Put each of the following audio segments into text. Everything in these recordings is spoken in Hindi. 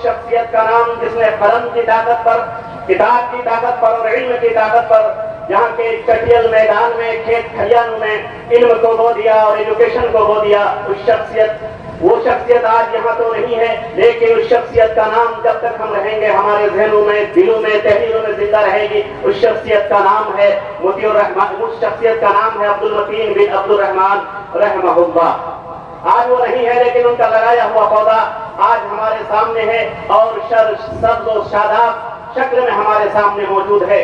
शख्सियत का नाम जिसने कलम की ताकत पर, किताब की ताकत पर और इल्म की ताकत पर यहाँ के चटियल मैदान में, खेत खलियानों में इल्म को बो दिया और एजुकेशन को बो दिया। वो शख्सियत आज यहाँ तो नहीं है, लेकिन उस शख्सियत का नाम जब तक हम रहेंगे हमारे जहनों में, दिलों में, तहरीरों में जिंदा रहेगी। उस शख्सियत का नाम है मोतियुर रहमान, उस शख्सियत का नाम है अब्दुल मतीन बिन अब्दुल रहमान रहमहुल्लाह। आज वो नहीं है, लेकिन उनका लगाया हुआ पौधा आज हमारे सामने है और सब्ज और शादाब शक्ल में हमारे सामने मौजूद है।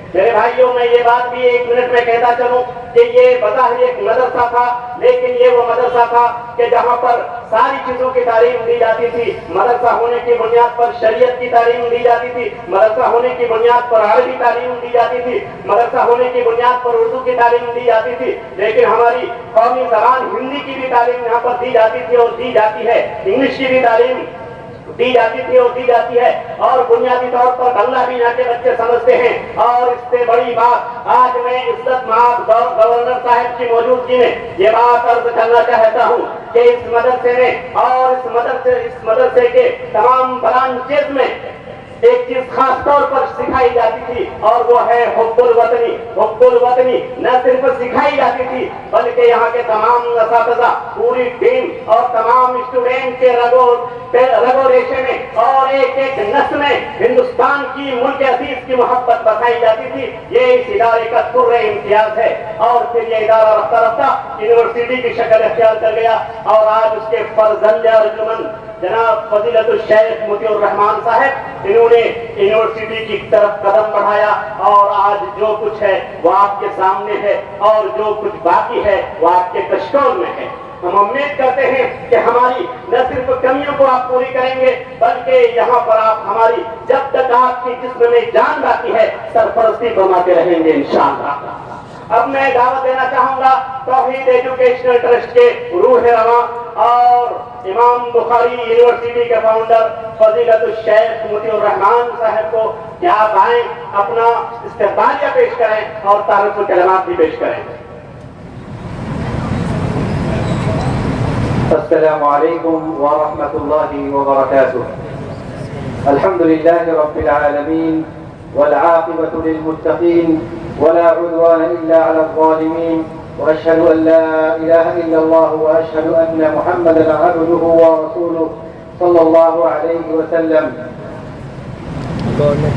मेरे भाइयों, मैं ये बात भी 1 मिनट में कहता चलूं कि ये बज़ाहिर एक मदरसा था, लेकिन ये वो मदरसा था कि जहां पर सारी चीजों की तालीम दी जाती थी। मदरसा होने की बुनियाद पर शरीयत की तालीम दी जाती थी, मदरसा होने की बुनियाद पर अरबी तालीम दी जाती थी, मदरसा होने की बुनियाद पर उर्दू की तालीम दी जाती थी। लेकिन हमारी कौमी जबान हिंदी की भी तालीम यहाँ पर दी जाती थी और दी जाती है, इंग्लिश की भी तालीम दी जाती थी और दी जाती है, और बुनियादी तौर पर बांग्ला भी यहाँ के बच्चे समझते हैं। और इससे बड़ी बात, आज मैं इज्जत माब गवर्नर साहब की मौजूदगी में ये बात अर्ज करना चाहता हूँ कि इस मदरसे में और इस मदरसे के तमाम ब्रांचेज में एक चीज खास तौर पर सिखाई जाती थी और वो है हुब्बुल वतनी। हुब्बुल वतनी न सिर्फ सिखाई जाती थी, बल्कि यहाँ के तमाम असातिज़ा, पूरी टीम और तमाम स्टूडेंट के रगो रेशे में और एक एक नस्ल में हिंदुस्तान की, मुल्क अजीज की मोहब्बत बताई जाती थी। ये इस इदारे का तुर्रे इम्तियाज है। और फिर ये इदारा रफ्ता रफ्ता यूनिवर्सिटी की शक्ल अख्तियार कर गया और आज उसके फर्जंद अर्जुमन जनाब फजीलतुल शेख मोतियुर रहमान साहब, इन्होंने यूनिवर्सिटी की तरफ कदम बढ़ाया और आज जो कुछ है वो आपके सामने है और जो कुछ बाकी है वो आपके कश्कोल में है। हम उम्मीद करते हैं कि हमारी न सिर्फ कमियों को आप पूरी करेंगे, बल्कि यहाँ पर आप हमारी, जब तक आपकी जिस्म में जान बाकी है, सरपरस्ती फरमाते रहेंगे इंशाअल्लाह। अब मैं दावत देना चाहूंगा तौहीद एजुकेशनल ट्रस्ट के रूह रवां और इमाम बुखारी यूनिवर्सिटी के फाउंडर फजीलतुल शेख मोतियुर रहमान साहब को कि आप आए, अपना इस्तेक़बालिया पेश करें और तारुफ़ुल कलमात भी पेश करें। अस्सलामु अलैकुम व रहमतुल्लाहि व बरकातुहू। अल्हम्दुलिल्लाहि रब्बिल आलमीन वल आक़िबतु लिल मुत्तक़ीन वला उद्वान इल्ला अलल ज़ालिमीन व अशहदु अन ला इलाहा इल्लल्लाह व अशहदु अन्न मुहम्मदन अब्दुहु व रसूलुहु सल्लल्लाहु अलैहि वसल्लम।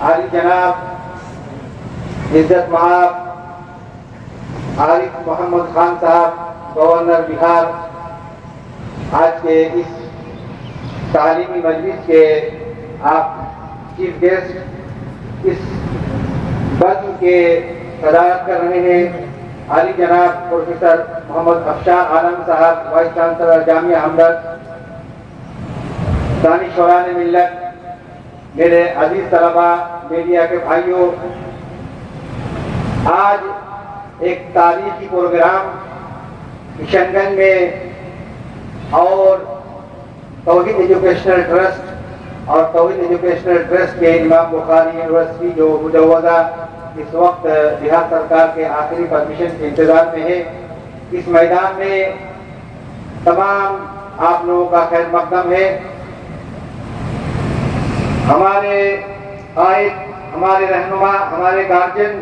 आली जनाब इज्जत माब आरिफ मोहम्मद खान साहब, गवर्नर बिहार, आज के इस तालीमी मजलिस के आप चीफ गेस्ट इस बज़्म के सदारत कर रहे हैं। आली जनाब प्रोफेसर मोहम्मद अफशार आलम साहब, वाइस चांसलर जामिया हमदर्द, दानिशवरान मिल्लत, मेरे अजीज तलबा, मीडिया के भाइयों, आज एक तारीखी प्रोग्राम किशनगंज में और तौहीद एजुकेशनल ट्रस्ट और तौहीद एजुकेशनल ट्रस्ट के इमाम बुखारी यूनिवर्सिटी जो मुजव्वज़ा इस वक्त बिहार सरकार के आखिरी परमिशन के इंतजार में है, इस मैदान में तमाम आप लोगों का खैर मकदम है। हमारे आए, हमारे रहनुमा, हमारे गार्जियन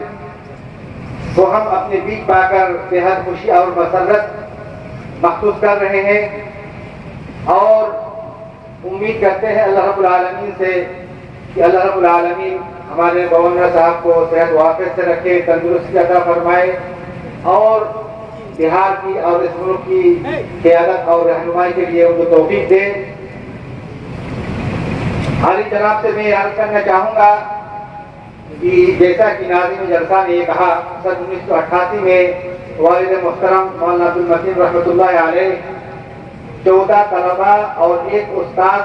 को हम अपने बीच पाकर बेहद खुशी और मसरत महसूस कर रहे हैं और उम्मीद करते हैं अल्लाह रब्बुल आलमीन से कि अल्लाह रब्बुल आलमीन हमारे गवर्नर साहब को सेहत वाफ़ियत से रखे, तंदुरुस्ती अता फरमाए और बिहार की और इस मुल्क की क़यादत और रहनुमाई के लिए उनको तौफीक दे। हाली जनाब से मैं अर्ज करना चाहूँगा कि जैसा कि नाज़िम जलसा ने कहा, सन 1988 में वालिद मुहतरम मौलाना अब्दुल मतीन रहमतुल्लाह अलैह 14 तलबा और एक उस्ताद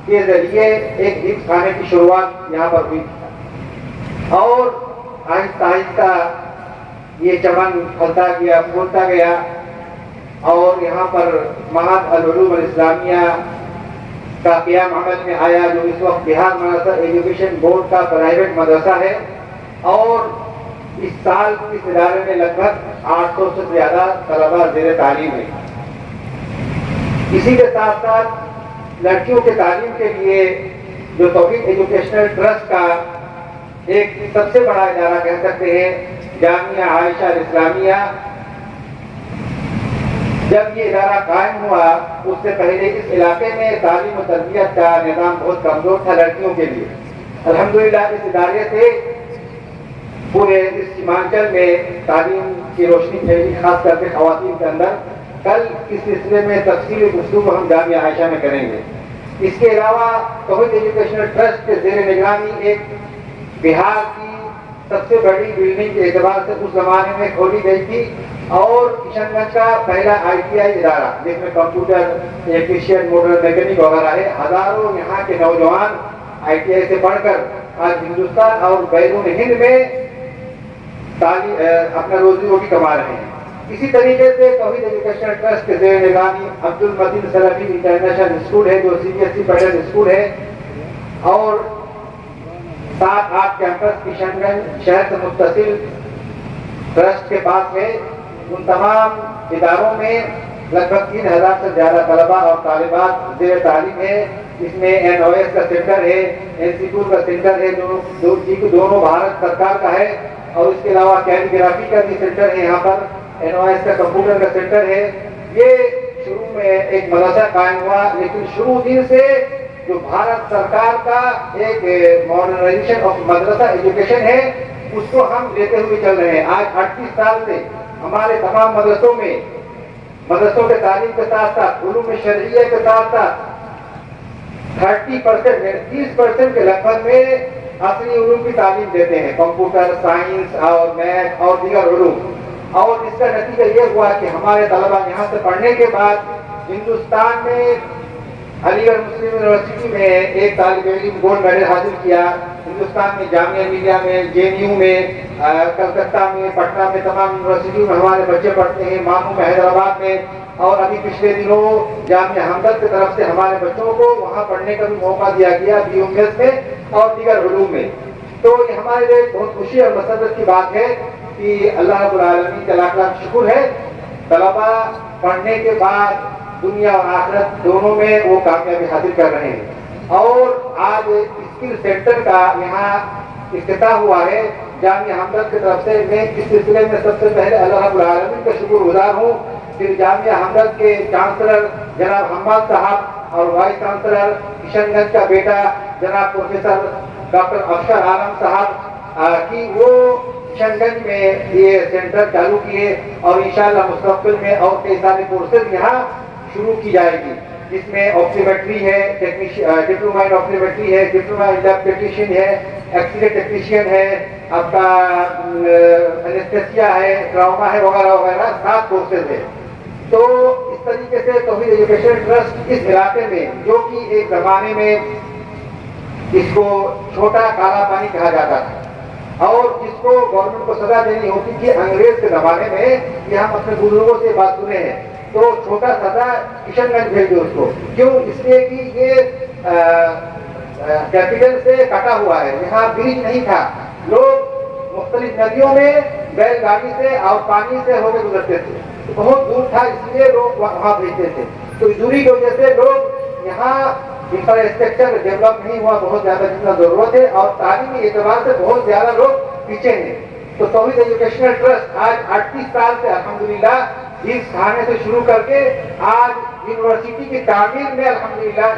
के जरिए एक हिफ्ज़ खाने की शुरुआत यहाँ पर हुई और आहिस्ता आहिस्ता ये चमन फलता गया, फूलता गया और यहाँ पर महाद अल-उलूम अल-इस्लामिया का क़याम अमल में आया, जो इस वक्त बिहार मदरसा एजुकेशन बोर्ड का प्राइवेट मदरसा है। और इस साल इस इदारे में लगभग 800 से ज्यादा तलबा ज़ेर तालीम है। इसी के साथ साथ लड़कियों के तालीम के लिए जो तौहीद एजुकेशनल ट्रस्ट का एक सबसे बड़ा इदारा कह सकते हैं, जामिया आयशा इस्लामिया, जब ये इदारा कायम हुआ उससे पहले इस इलाके में तालीम और तरबियत का निज़ाम बहुत कमजोर था लड़कियों के लिए। अल्हम्दुलिल्लाह इस इदारे से पूरे इस सीमांचल में तालीम की रोशनी फैली, खास करके खवातीन के अंदर। कल इस सिलसिले में तफसीली गुफ्तगू हम जामिया आयशा में करेंगे। इसके अलावा तौहीद एजुकेशनल ट्रस्ट के ज़ेर निगरानी एक बिहार की सबसे बड़ी बिल्डिंग के एतबार से उस जमाने में खोली गई थी और किशनगंज का पहला ITI इदारा जिसमें कंप्यूटर, इलेक्ट्रीशियन, मोटर मैकेनिक वगैरह है। हजारों यहाँ के नौजवान ITI से पढ़कर आज हिंदुस्तान और बैरून हिंद में अपना रोजी रोटी कमा रहे हैं। इसी तरीके से तौहीद एजुकेशनल ट्रस्ट के ज़ेर निगरानी अब्दुल मतीन सलफी इंटरनेशनल स्कूल है जो CBSE पैटर्न स्कूल है, और 7-8 कैंपस किशनगंज शहर से मुत्तसिल ट्रस्ट के पास है। उन तमाम इदारों में लगभग 3000 से ज्यादा तलबा और तालिबात ज़ेर तालीम है। इसमें NOS का सेंटर है, इंस्टीट्यूट का सेंटर है जो दोनों भारत सरकार का है, और इसके अलावा कैलीग्राफी का भी सेंटर है। यहाँ पर NOS का कंप्यूटर का सेंटर है। ये शुरू में एक मदरसा कायम हुआ, लेकिन शुरू दिन से जो भारत सरकार का एक मॉडर्नाइजेशन ऑफ मदरसा एजुकेशन है उसको हम लेते हुए चल रहे हैं। आज 38 साल से हमारे तमाम मदरसों के तालीम के साथ साथ उलूम शरइया के साथ साथ 30% के लगभग में असली उलूम की तालीम देते हैं, कंप्यूटर साइंस और मैथ और दीगर उलूम। और इसका नतीजा ये हुआ कि हमारे तलबा यहाँ से पढ़ने के बाद हिंदुस्तान में अलीगढ़ मुस्लिम यूनिवर्सिटी में एक तालिब इल्म गोल्ड मेडल हासिल किया, हिंदुस्तान में जामिया मिलिया में, JNU में, कलकत्ता में, पटना में, तमाम यूनिवर्सिटियों में हमारे बच्चे पढ़ते हैं, मामू में, हैदराबाद में। और अभी पिछले दिनों जामिया हमदर्द की तरफ से हमारे बच्चों को वहाँ पढ़ने का भी मौका दिया गया BUMS में और दीगर उलूम में। तो ये हमारे लिए बहुत खुशी और मसरत की बात है कि अल्लाह रब्बुल आलमीन का लाख लाख शुक्र है, तलबा पढ़ने के बाद दुनिया और आखिरत दोनों में वो कामयाबी हासिल कर रहे हैं। और आज स्किल सेंटर का यहाँ इफ्तिताह हुआ है जामिया हमदर्द की तरफ से। मैं इस सिलसिले में सबसे पहले अल्लाह रब्बुल आलमीन का शुक्रगुजार हूँ। फिर जामिया हमदर्द के चांसलर जनाब हम्माद साहब और वाइस चांसलर किशनगंज का बेटा जनाब प्रोफेसर डॉक्टर अफसर आलम साहब की वो किशनगंज में ये सेंटर चालू किए, और इंशाअल्लाह मुस्तकबिल में और कई सारे कोर्सेज यहाँ शुरू की जाएगी, जिसमें ऑप्टोमेट्री है, डिप्लोमा इन ऑप्टोमेट्री है, डिप्लोमा इन लैब टेक्नीशियन है, एक्सरे टेक्नीशियन है, आपका एनेस्थेसिया है, ट्रामा है, वगैरह वगैरह 7 कोर्सेज है। तो इस तरीके से तौहीद एजुकेशन ट्रस्ट इस इलाके में, जो कि एक जमाने में इसको छोटा काला पानी कहा जाता था और जिसको गवर्नमेंट को सजा देनी होती थी अंग्रेज के जमाने में, ये हम अपने बुजुर्गों से बात सुने हैं, तो छोटा सजा किशनगंज भेज दो उसको। क्यों? इसलिए कि ये कैपिटल से कटा हुआ है, यहाँ ब्रिज नहीं था, लोग मुख्तलिफ नदियों में बैलगाड़ी से और पानी से होकर गुजरते थे, तो बहुत दूर था, इसलिए लोग वहाँ भेजते थे। तो दूरी की वजह से लोग यहाँ इंफ्रास्ट्रक्चर डेवलप नहीं हुआ बहुत ज्यादा जितना जरूरत है, और तालीमी एतबार से बहुत ज्यादा लोग पीछे हैं। तो तौहीद एजुकेशनल ट्रस्ट आज 38 साल से अल्हम्दुलिल्लाह इस खाने से शुरू करके आज यूनिवर्सिटी की तामीर में अल्हम्दुलिल्लाह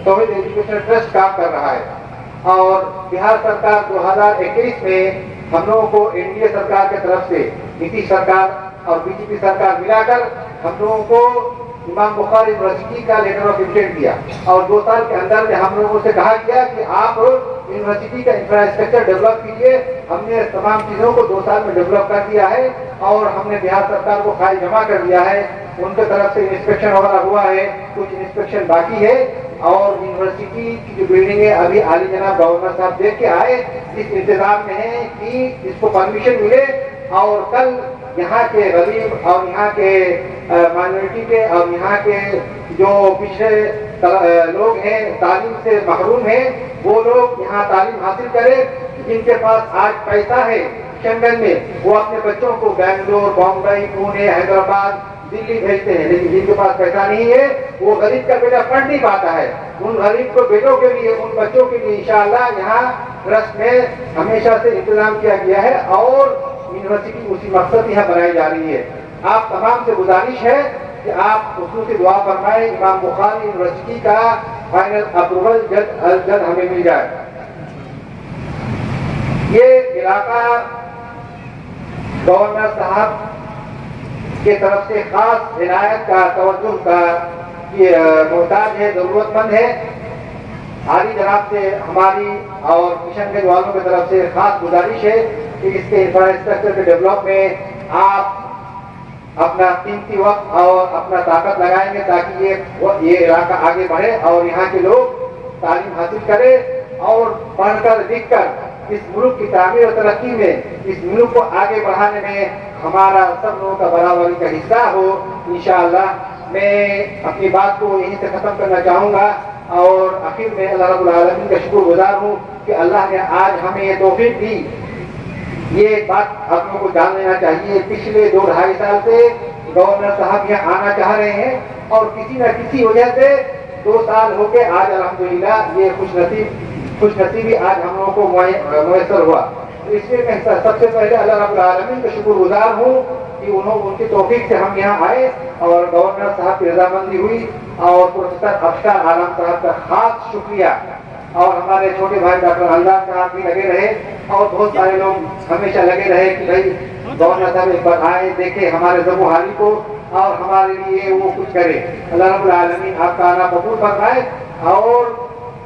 तौहीद एजुकेशनल ट्रस्ट काम कर रहा है। और बिहार सरकार 2021 में हम लोगों को एनडीए सरकार की तरफ से नीतीश सरकार और बीजेपी सरकार मिलाकर हम लोगों को इमाम बुखारी यूनिवर्सिटी का लेटर ऑफ इंटेंट दिया, और 2 साल के अंदर में हम लोगों से कहा गया कि आप यूनिवर्सिटी का इंफ्रास्ट्रक्चर डेवलप कीजिए। हमने तमाम चीजों को 2 साल में डेवलप कर दिया है, और हमने बिहार सरकार को फाइल जमा कर दिया है, उनके तरफ से इंस्पेक्शन वगैरह हुआ है, कुछ इंस्पेक्शन बाकी है, और यूनिवर्सिटी की जो बिल्डिंग है अभी आली जनाब गवर्नर साहब देख के आए, इस इंतजाम में है कि इसको परमिशन मिले, और कल यहाँ के गरीब और यहाँ के माइनॉरिटी के और यहाँ के जो पिछड़े लोग हैं, तालीम से महरूम हैं, वो लोग यहाँ तालीम हासिल करें। जिनके पास आज पैसा है किशनगंज में, वो अपने बच्चों को बेंगलोर, बॉम्बे, पुणे, हैदराबाद, दिल्ली भेजते हैं, लेकिन जिनके पास पैसा नहीं है वो गरीब का बेटा पढ़ नहीं पाता है। उन गरीब को बेटों के लिए, उन बच्चों के लिए इंशाअल्लाह यहाँ ट्रस्ट में हमेशा से इंतजाम किया गया है और यूनिवर्सिटी उसी मकसद यहाँ बनाई जा रही है। आप तमाम से गुजारिश है कि आप उसमें से दुआ फरमाएं, इमाम बुखारी यूनिवर्सिटी का फाइनल अप्रूवल जल्द हमें मिल जाए। ये इलाका गवर्नर साहब के तरफ से खास इनायत का, तवज्जो का मोहताज है, जरूरतमंद है। आली जनाब से हमारी और किशनगंज वालों की तरफ से खास गुजारिश है कि इसके इंफ्रास्ट्रक्चर के डेवलप में आप अपना कीमती वक्त और अपना ताकत लगाएंगे ताकि ये इलाका आगे बढ़े और यहाँ के लोग तालीम हासिल करें और पढ़कर लिखकर इस मुल्क की तामीर और तरक्की में, इस मुल्क को आगे बढ़ाने में हमारा सब लोगों का बराबरी का हिस्सा हो इंशाअल्लाह। मैं अपनी बात को यहीं से खत्म करना चाहूँगा और आखिर में अल्लाह रब्बुल आलमीन का शुक्रगुजार हूँ कि अल्लाह ने आज हमें ये तौफीक दी। ये बात आप लोगों को जान लेना चाहिए, पिछले 2-2.5 साल से गवर्नर साहब यहाँ आना चाह रहे हैं और किसी न किसी वजह से 2 साल हो गए, आज अल्हम्दुलिल्लाह ये खुशनसीबी आज हम लोगों को मुयस्सर हुआ। तो इसलिए मैं सबसे पहले अल्लाह रब्बुल आलमीन का शुक्रगुजार हूँ कि उनकी तौफीक से हम यहाँ आए और गवर्नर साहब की रजामंदी हुई और प्रोफेसर अफसर आलम साहब का खास शुक्रिया और हमारे छोटे भाई डॉक्टर अल्लाह साहब भी लगे रहे और बहुत सारे लोग हमेशा लगे रहे कि भाई गवर्नर साहब एक बार आए, देखे हमारे जबू हाली को और हमारे लिए वो कुछ करे। अल्लाह रब्बुल आलमीन आपका आना कबूल फरमाए और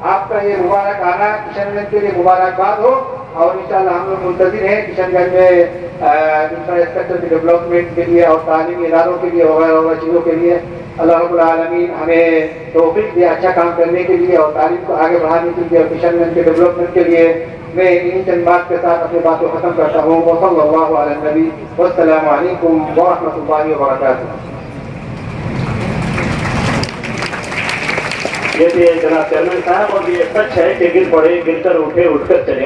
आपका ये मुबारक आना किशनगंज के लिए मुबारकबाद हो और इंशाअल्लाह हम लोग मुंतज़िर हैं किशनगंज में इंफ्रास्ट्रक्चर के डेवलपमेंट के लिए और तालीमी इदारों के लिए वगैरह चीज़ों के लिए। अल्लाह रब्बुल आलमीन हमें तौफीक दे अच्छा काम करने के लिए और तालीम को आगे बढ़ाने के लिए और किशनगंज के डेवलपमेंट के लिए। मैं इन चंद बात के साथ अपनी बात को खत्म करता हूँ। वसल्लल्लाहु अला नबी वस्सलामु अलैकुम व रहमतुल्लाहि व बरकातुहू। ये थे जनाब चेयरमैन साहब और ये सच है कि गिर पड़े गिरकर उठे उठकर चले,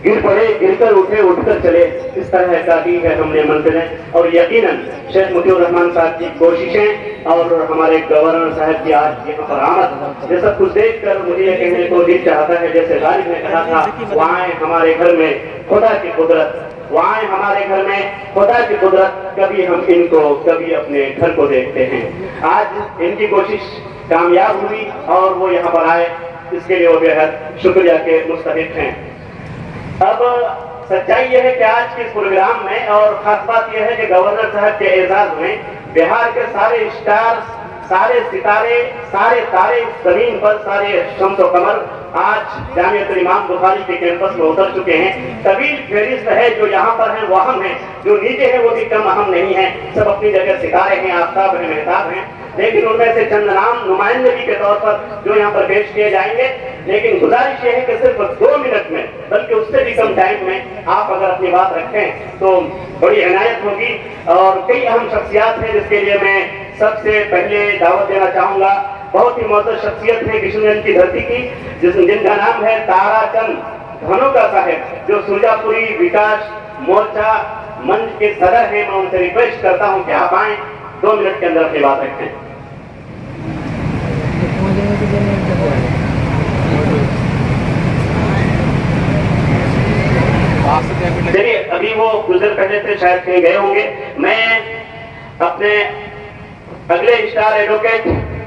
गिर पड़े गिरकर उठे उठकर चले, इस तरह का दी है हमने मंजिलें और यकीनन शेख मुजीबुर रहमान साहब की कोशिशें और हमारे गवर्नर साहब की आज यहाँ पर आमद, ये सब कुछ देखकर मुझे ये कहने को दिल चाहता है जैसे गालिब ने कहा था, वहाँ हमारे घर में खुदा की कुदरत, वहाँ हमारे घर में खुदा की कुदरत, कभी हम इनको कभी अपने घर को देखते हैं। आज इनकी कोशिश कामयाब हुई और वो यहाँ पर आए, इसके लिए वो बेहद शुक्रिया के मुस्तहिक हैं। अब सच्चाई यह है कि आज के इस प्रोग्राम में और खास बात यह है कि गवर्नर साहब के एजाज में बिहार के सारे स्टार, सारे सितारे, सारे तारे जमीन पर, सारे शम्स व कमर आज जामिअतुल इमाम बुखारी के कैंपस में उतर चुके हैं। तवील फहरिस्त है, जो यहाँ पर हैं वो अहम हैं, जो नीचे हैं वो भी कम अहम नहीं है। सब अपनी जगह सितारे हैं, आफ्ताब हैं, मेहताब हैं, लेकिन उनमें से चंद नाम नुमाइंदगी के तौर पर जो यहाँ पर पेश किए जाएंगे। लेकिन गुजारिश यह है कि सिर्फ 2 मिनट में, बल्कि उससे भी कम टाइम में आप अगर अपनी बात रखें तो बड़ी इनायत होगी। और कई अहम शख्सियात हैं जिसके लिए मैं सबसे पहले दावत देना चाहूंगा। बहुत ही मौजूद शख्सियत है किशनगंज की धरती की, जिनका नाम है ताराचंद धनोका साहब, जो सुरजापुरी विकास मोर्चा मंच के सदर हैं। मैं उनसे रिक्वेस्ट करता हूं कि आप आए, 2 मिनट के अंदर अपनी बात रखें। चलिए, अभी वो कुछ देर पहले से शायद कहीं गए होंगे। मैं अपने अगले स्टार एडवोकेट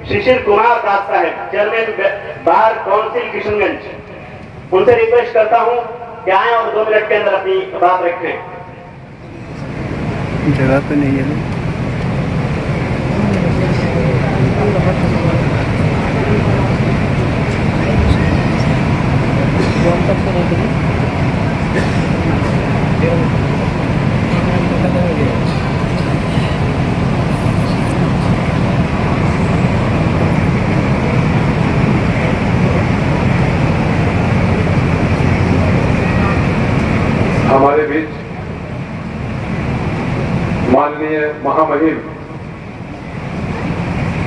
शिशिर कुमार दास साहब, चेयरमैन बार काउंसिल किशनगंज, उनसे रिक्वेस्ट करता हूं कि आए और 2 मिनट के अंदर अपनी बात रखें। जगह तो नहीं है ना। हमारे बीच माननीय महामहिम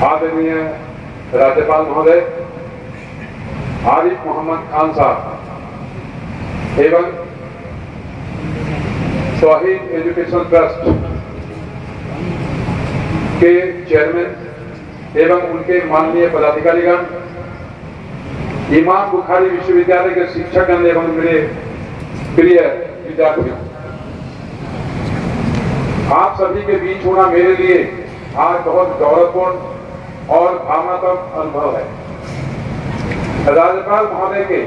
आदरणीय राज्यपाल महोदय आरिफ मोहम्मद खान साहब एवं तौहीद एजुकेशन ट्रस्ट के चेयरमैन एवं उनके माननीय पदाधिकारीगण, इमाम बुखारी विश्वविद्यालय के शिक्षकगण एवं मेरे प्रिय विद्यार्थियों, आप सभी के बीच होना मेरे लिए आज बहुत गौरवपूर्ण और भावनात्मक अनुभव है। राज्यपाल महोदय के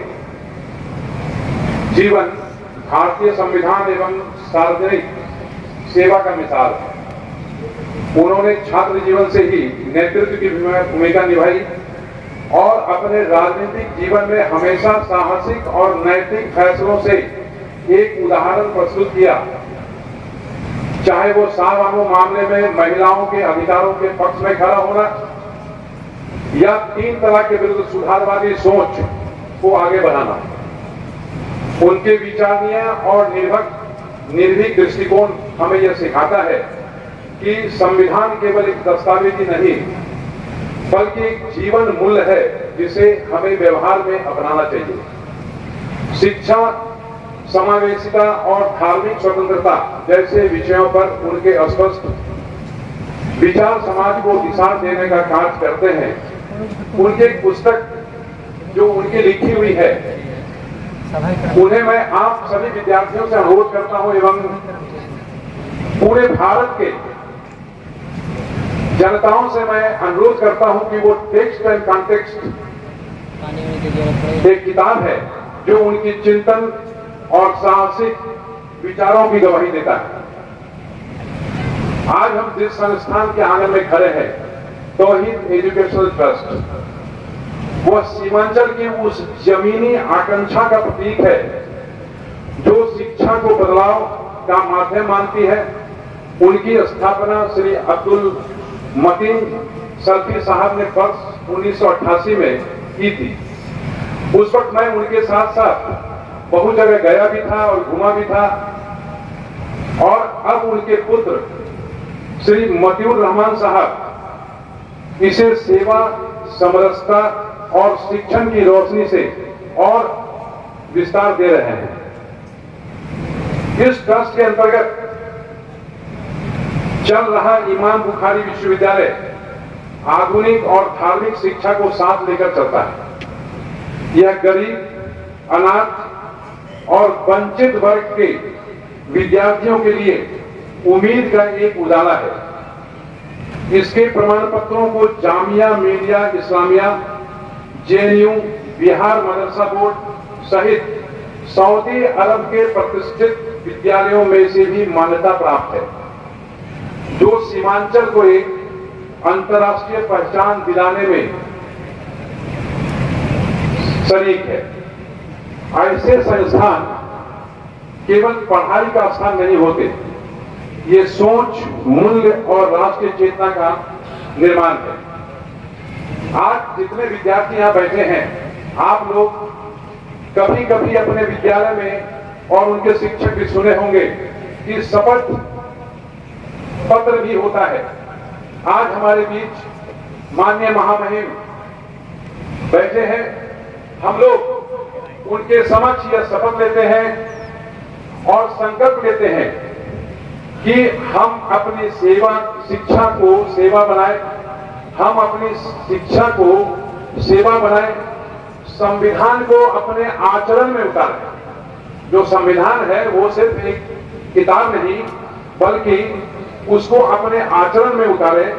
जीवन भारतीय संविधान एवं सार्वजनिक सेवा का मिसाल है। उन्होंने छात्र जीवन से ही नेतृत्व की भूमिका निभाई और अपने राजनीतिक जीवन में हमेशा साहसिक और नैतिक फैसलों से एक उदाहरण प्रस्तुत किया, चाहे वो सार्वभौम मामले में महिलाओं के अधिकारों के पक्ष में खड़ा होना या 3 तलाक के विरुद्ध सुधारवादी सोच को आगे बढ़ाना। उनके विचारणीय और निर्भीक दृष्टिकोण हमें यह सिखाता है कि संविधान केवल एक दस्तावेज ही नहीं बल्कि एक जीवन मूल्य है जिसे हमें व्यवहार में अपनाना चाहिए। शिक्षा, समावेशिता और धार्मिक स्वतंत्रता जैसे विषयों पर उनके स्पष्ट विचार समाज को दिशा देने का कार्य करते हैं। उनकी एक पुस्तक जो उनकी लिखी हुई है, उन्हें मैं आप सभी विद्यार्थियों से अनुरोध करता हूं एवं पूरे भारत के जनताओं से मैं अनुरोध करता हूं कि वो टेक्स्ट एंड कॉन्टेक्स्ट एक किताब है जो उनकी चिंतन और साहसिक विचारों की गवाही देता है। आज हम जिस संस्थान के आंगन में खड़े हैं, तौहीद एजुकेशनल ट्रस्ट, वह सीमांचल की उस जमीनी आकांक्षा का प्रतीक है जो शिक्षा को बदलाव का माध्यम मानती है। उनकी स्थापना श्री अब्दुल मतीन सल्फी साहब ने वर्ष 1988 में की थी। उस वक्त मैं उनके साथ साथ बहुत जगह गया भी था और घुमा भी था, और अब उनके पुत्र श्री मतीउर रहमान साहब इसे सेवा, समरसता और शिक्षण की रोशनी से और विस्तार दे रहे हैं। इस ट्रस्ट के अंतर्गत चल रहा इमाम बुखारी विश्वविद्यालय आधुनिक और धार्मिक शिक्षा को साथ लेकर चलता है। यह गरीब, अनाथ और वंचित वर्ग के विद्यार्थियों के लिए उम्मीद का एक उजाला है। इसके प्रमाण पत्रों को जामिया मिलिया इस्लामिया, JNU, बिहार मदरसा बोर्ड सहित सऊदी अरब के प्रतिष्ठित विद्यालयों में से भी मान्यता प्राप्त है, जो सीमांचल को एक अंतर्राष्ट्रीय पहचान दिलाने में शरीक है। ऐसे संस्थान केवल पढ़ाई का स्थान नहीं होते, ये सोच, मूल्य और राष्ट्रीय चेतना का निर्माण है। आज जितने विद्यार्थी यहाँ बैठे हैं, आप लोग कभी कभी अपने विद्यालय में और उनके शिक्षक भी सुने होंगे कि शपथ पत्र भी होता है। आज हमारे बीच माननीय महामहिम बैठे हैं, हम लोग उनके समक्ष यह शपथ लेते हैं और संकल्प लेते हैं कि हम अपनी शिक्षा को सेवा बनाए, हम अपनी शिक्षा को सेवा बनाए, संविधान को अपने आचरण में उतारें। जो संविधान है वो सिर्फ एक किताब नहीं बल्कि उसको अपने आचरण में उतारें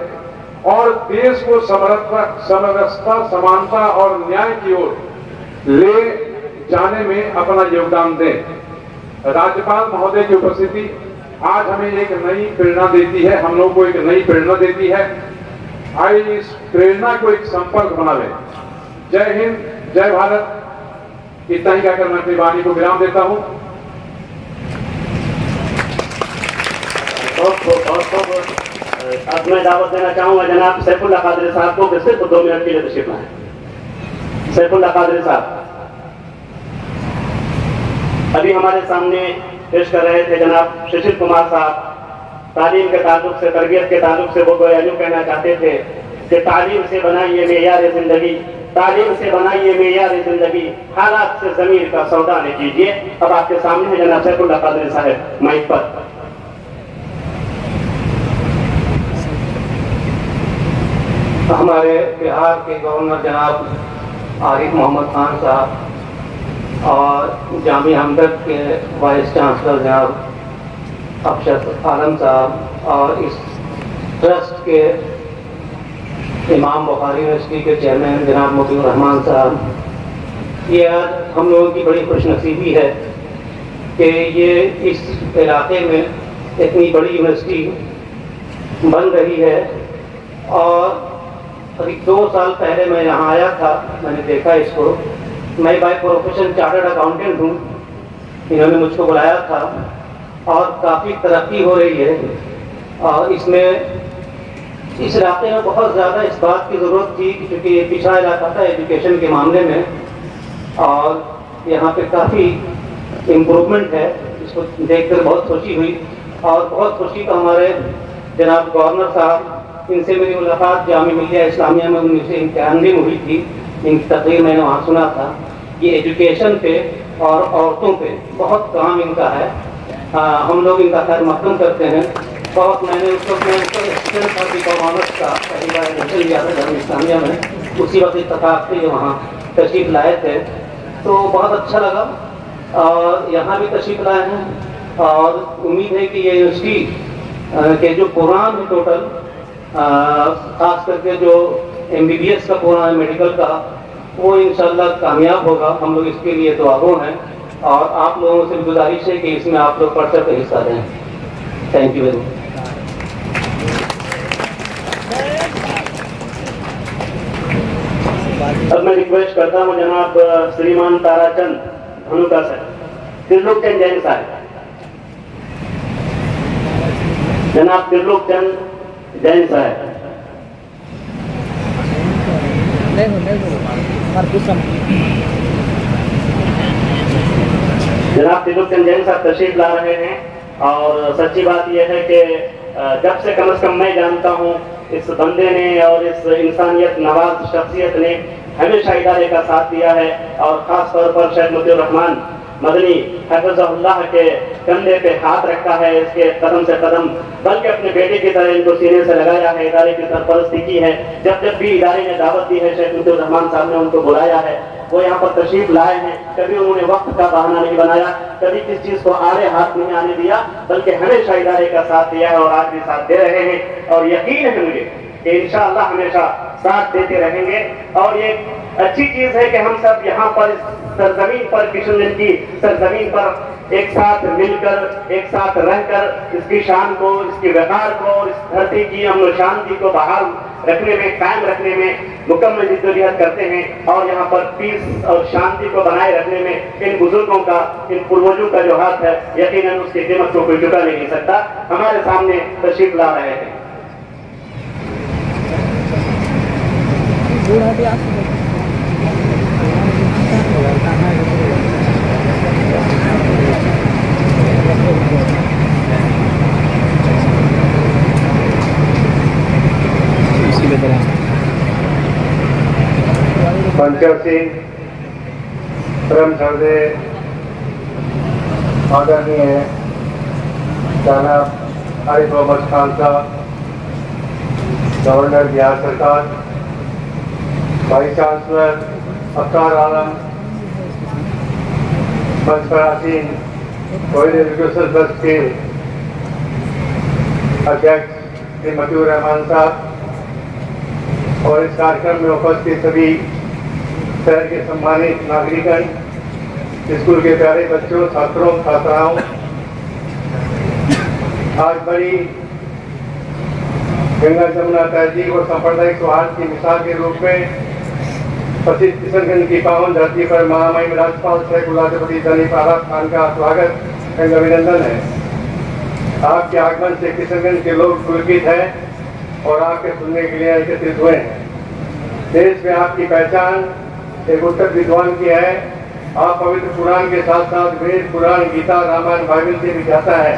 और देश को समरसता, समानता और न्याय की ओर ले जाने में अपना योगदान दें। राज्यपाल महोदय की उपस्थिति आज हमें एक नई प्रेरणा देती है, हम लोग को एक नई प्रेरणा देती है। आइए इस प्रेरणा को एक संपर्क बना लें। जय हिंद, जय भारत। इतना ही कहकर मैं अपनी वाणी को विराम देता हूं। अब मैं दावत देना चाहूंगा जनाब सैफुल्लाह कादरी साहब को कि सिर्फ 2 मिनट के लिए तशरीफ लाएं। सैफुल्लाह कादरी साहब अभी हमारे सामने पेश कर रहे थे जनाब सुशील कुमार साहब। तालीम के ताल्लुक से, तरबियत के ताल्लुक से वो यूं कहना चाहते थे कि तालीम से बनाइए मेयार जिंदगी, तालीम से बनाइए मेयार जिंदगी, हालात से ज़मीर का सौदा न कीजिए। अब आपके सामने है जनाब सैफुल्लाह कादरी साहब माइक पर। हमारे बिहार के गवर्नर जनाब आरिफ मोहम्मद खान साहब और जामिया हमदर्द के वाइस चांसलर जनाब अफशद आलम साहब और इस ट्रस्ट के इमाम बुखारी यूनिवर्सिटी के चेयरमैन जनाब मुतीउर रहमान साहब, ये आज हम लोगों की बड़ी खुशनसीबी है कि ये इस इलाके में इतनी बड़ी यूनिवर्सिटी बन रही है। और करीब 2 साल पहले मैं यहाँ आया था, मैंने देखा इसको। मैं बाय प्रोफेशन चार्टर्ड अकाउंटेंट हूँ, इन्होंने मुझको बुलाया था और काफ़ी तरक्की हो रही है। और इसमें इस इलाके में बहुत ज़्यादा इस बात की ज़रूरत थी कि चूँकि ये पिछड़ा इलाका था एजुकेशन के मामले में, और यहाँ पे काफ़ी इम्प्रूवमेंट है। इसको देखकर बहुत खुशी हुई। और बहुत खुशी तो हमारे जनाब गवर्नर साहब, इनसे मेरी मुलाकात जामिया मिल्लिया इस्लामिया में 1991 में हुई थी। इनकी तकरीर मैंने वहाँ सुना था। ये एजुकेशन पे और औरतों पे बहुत काम इनका है। हम लोग इनका खैर मकदम करते हैं बहुत। मैंने उस वक्त स्टूडेंट था ऑनर्स का, पहली बार एडमिशन लिया था जामिया इस्लामिया में। उसी वक्त इत्तफाक से वहाँ तशरीफ़ लाए थे तो बहुत अच्छा लगा। और यहाँ भी तशरीफ़ लाए हैं और उम्मीद है कि ये यूनिवर्सिटी के जो प्रोग्राम है टोटल, खास करके जो MBBS का प्रोग्राम है मेडिकल का, वो इंशाल्लाह कामयाब होगा। हम लोग इसके लिए दुआगो हैं और आप लोगों से गुजारिश है कि इसमें आप लोग बढ़ चढ़ कर हिस्सा लें। Thank you very much. अब मैं रिक्वेस्ट करता हूँ जनाब श्रीमान ताराचंद धनुका सर, त्रिलोक चंद जैन साहब, जनाब त्रिलोक चंद जैन साहब। जनाब त्रिलोक चंद जैन साहब तशरीफ ला रहे हैं। और सच्ची बात यह है कि जब से कम मैं जानता हूँ इस बंदे ने और इस इंसानियत नवाज शख्सियत ने हमेशा इदारे का साथ दिया है। और ख़ास तौर पर शेख मुतीउर रहमान मदनी हफ़िज़हुल्लाह के कंधे पे हाथ रखा है, इसके कदम से कदम, बल्कि अपने बेटे की तरह इनको सीने से लगाया है, इदारे की सरपरस्ती की है। जब जब भी इदारे ने दावत दी है, शेख मुतीउर रहमान साहब ने उनको बुलाया है, वो यहाँ पर तशरीफ लाए हैं। कभी उन्होंने वक्त का बहाना नहीं बनाया, कभी किस चीज़ को आड़े हाथ नहीं आने दिया, बल्कि हमेशा इदारे का साथ दिया है और आज भी साथ दे रहे हैं। और यकीन है मुझे कि इंशाअल्लाह हमेशा साथ देते रहेंगे। और ये अच्छी चीज़ है कि हम सब यहाँ पर इस सरजमीन पर, किशनगंज की सरजमीन पर एक साथ मिलकर, एक साथ रहकर इसकी शान को, इसकी वक़ार को और इस धरती की अमन शांति को बहाल रखने में, कायम रखने में मुकम्मल जिद्दोजहद करते हैं। और यहाँ पर पीस और शांति को बनाए रखने में इन बुजुर्गों का, इन पूर्वजों का जो हाथ है, यकीनन उसकी कीमत को कोई चुका नहीं सकता। हमारे सामने तशरीफ ला रहे हैं। पंचर सिंह, परम श्रद्धे आदरणीय जनाब आरिफ मोहम्मद खान साहब, गवर्नर बिहार सरकार, वाइस चांसलर अफ्तार आलम, मंच पर आसीन कोयल एजुकेशन ट्रस्ट के अध्यक्ष श्री मुतीउर रहमान साहब और इस कार्यक्रम में उपस्थित सभी शहर के सम्मानित नागरिकगण, स्कूल के प्यारे बच्चों, छात्रों, छात्राओं, आज बड़ी गंगा जमुना तहजीब और सांप्रदायिक सौहार्द की मिसाल के रूप में प्रसिद्ध किशनगंज की पावन धरती पर महामहिम राज्यपाल शेख कुलाधिपति जनीफ आराफ खान का स्वागत एवं अभिनंदन है। आपके आगमन से किशनगंज के लोग पुलकित हैं और आपके सुनने के लिए एकत्रित हुए हैं। देश में आपकी पहचान एक उत्तर विद्वान की है। आप पवित्र पुराण के साथ साथ वेद, पुराण, गीता, रामायण, बाइबल से भी जाता है।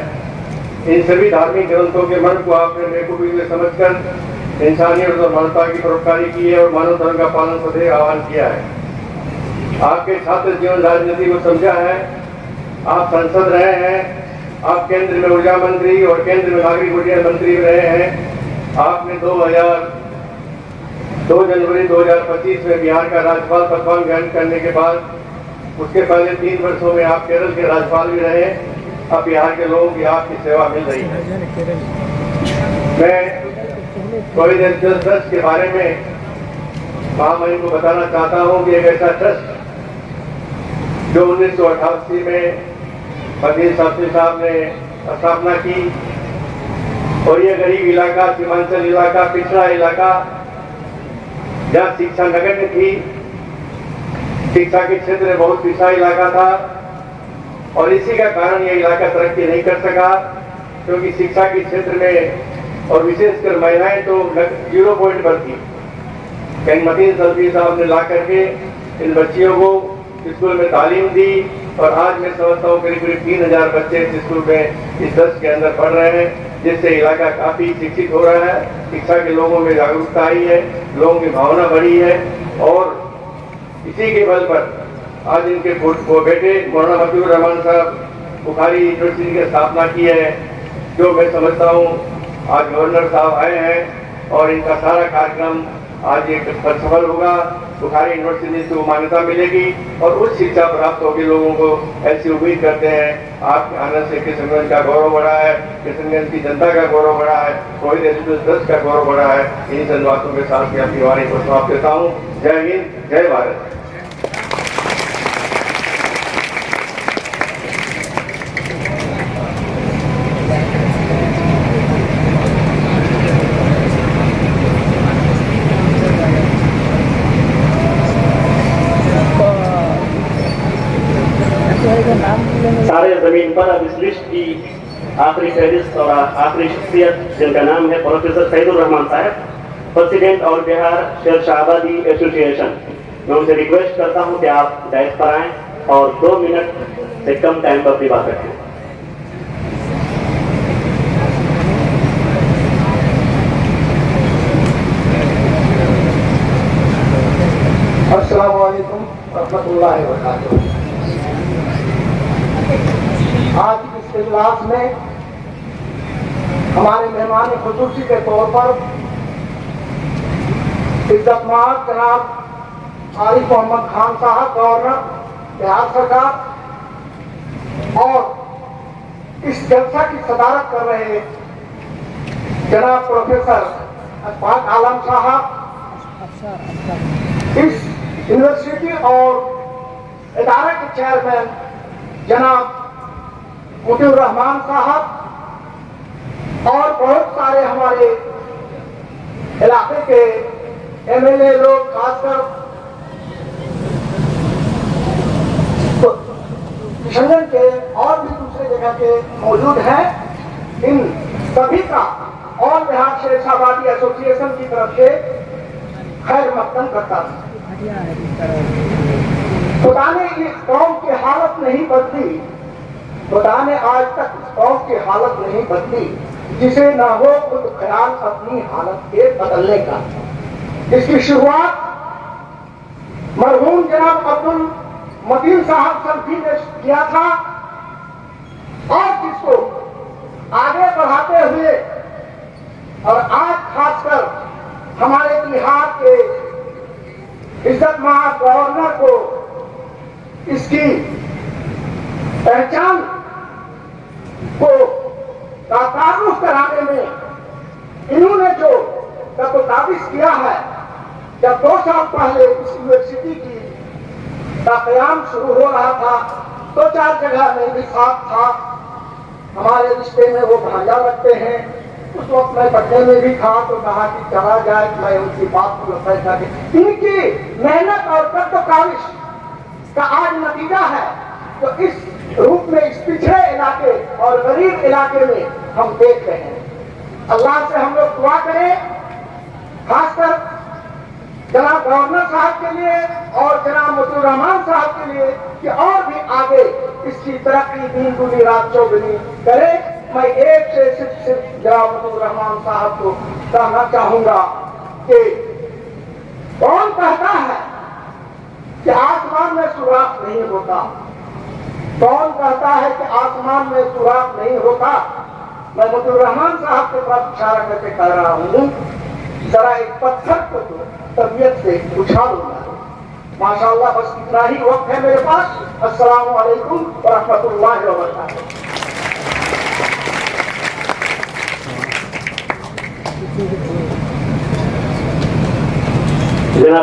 इन सभी धार्मिक ग्रंथों के मर्म को आपने बेखूबी में समझकर इंसानियत और मानवता की परोपकारी की है और मानव धर्म का पालन सदैव आह्वान किया है। आपके छात्र जीवन राजनीति को समझा है, आप संसद रहे हैं, आप केंद्र में ऊर्जा मंत्री और केंद्र में नागरिक उड्डयन मंत्री रहे हैं। आपने 2 जनवरी 2025 में बिहार का राज्यपाल पदभार ग्रहण करने के बाद उसके पहले 3 वर्षों में आप केरल के राज्यपाल भी रहे। अब बिहार के लोगों की आपकी सेवा मिल रही है। मैं प्रोविडेंशियल ट्रस्ट के बारे में महामहिम को बताना चाहता हूं कि एक ऐसा ट्रस्ट जो 1988 में फकीर शास्त्री साहब ने स्थापना की और ये गरीब इलाका, सीमांचल इलाका, पिछड़ा इलाका जहाँ शिक्षा नगण्य थी, शिक्षा के क्षेत्र में बहुत पिछड़ा इलाका था और इसी का कारण ये इलाका तरक्की नहीं कर सका क्योंकि शिक्षा के क्षेत्र में और विशेषकर महिलाएं तो 0 पॉइंट पर थी। मतीन सल्फी साहब ने ला करके इन बच्चियों को स्कूल में तालीम दी और आज मैं समझता हूँ करीब 3000 बच्चे इस स्कूल में इस ट्रस्ट के अंदर पढ़ रहे हैं, जिससे इलाका काफी शिक्षित हो रहा है। शिक्षा के लोगों में जागरूकता आई है, लोगों की भावना बढ़ी है और इसी के बल पर आज इनके वो बेटे मौलाना मतीउर रहमान साहब बुखारी यूनिवर्सिटी की स्थापना की है, जो मैं समझता हूँ आज गवर्नर साहब आए हैं और इनका सारा कार्यक्रम आज एक सफल होगा। बुखारी यूनिवर्सिटी से मान्यता मिलेगी और उच्च शिक्षा प्राप्त होगी लोगों को, ऐसी उम्मीद करते हैं। आपके आने से किशनगंज का गौरव बढ़ा है, किशनगंज की जनता का गौरव बढ़ा है, प्रोविडेंशियल ट्रस्ट का गौरव बढ़ा है। इन धन्यवादों के साथ मैं अपनी वाणी को समाप्त करता हूँ। जय हिंद, जय भारत। सारे जमीन पर अब इस लिस्ट की आखिरी फहरिस्त और आखिरी शख्सियत जिनका नाम है प्रोफेसर सैदुर रहमान साहब, प्रेसिडेंट ऑल बिहार शेर शाहबादी एसोसिएशन। मैं उनसे रिक्वेस्ट करता हूं कि आप डायस पर आएं और 2 मिनट से कम टाइम पर अपनी बात रखें। अस्सलामु अलैकुम रहमतुल्लाहि व बरकातुहू। आज इस इजलास में हमारे मेहमान खुसूसी के तौर पर इज्जतमाब जनाब आरिफ मोहम्मद खान साहब, गवर्नर बिहार सरकार, और इस जलसा की सदारत कर रहे जनाब प्रोफेसर अशफाक आलम साहब, इस यूनिवर्सिटी और इदारे के चेयरमैन जनाब मतीउर रहमान साहब, और बहुत सारे हमारे इलाके के एमएलए लोग, खासकर किशनगंज के और भी दूसरे जगह के मौजूद हैं। इन सभी का और बिहार शेर शाहबादी एसोसिएशन की तरफ से खैर मकदम करता था। खुदा ने इस कौम की हालत नहीं बदली, खुदा ने आज तक इस कौम की हालत नहीं बदली जिसे न हो खुद ख्याल अपनी हालत के बदलने का। इसकी शुरुआत मरहूम जनाब अब्दुल मतीन साहब सल्फी ने किया था और जिसको आगे बढ़ाते हुए और आज खासकर हमारे बिहार के इज्जतमाब गवर्नर को इसकी पहचान को तारुफ कराने में इन्होंने जो दाविश किया है। जब 2 साल पहले इस यूनिवर्सिटी की का कयाम शुरू हो रहा था, 2-4 जगह में भी साथ था। हमारे रिश्ते में वो भांजा लगते हैं। उस वक्त मैं पटने में भी था तो कहा कि चला जाए, मैं उनकी बात को फैसला की। इनकी मेहनत और कद्दकाविश का आज नतीजा है तो इस रूप में इस पिछड़े इलाके और गरीब इलाके में हम देख रहे हैं। अल्लाह से हम लोग दुआ करें, खासकर जनाब गवर्नर साहब के लिए और जनाब मतीउर रहमान साहब के लिए कि और भी आगे इसकी तरक्की दिन दुनी रात चौगुनी करे। मैं एक से सिर्फ जनाब मतीउर रहमान साहब को कहना चाहूंगा कि कौन कहता है कि आसमान में सुराख नहीं होता? कौन कहता है कि आसमान में सुराख नहीं होता? मैं मतीउर रहमान साहब के पास इशारा करके कह रहा हूँ, जरा एक पत्थर को तो तबीयत से उछाल लूंगा। माशाअल्लाह, बस इतना ही वक्त है मेरे पास। अस्सलामु अलैकुम व रहमतुल्लाहि व बरकातुहू।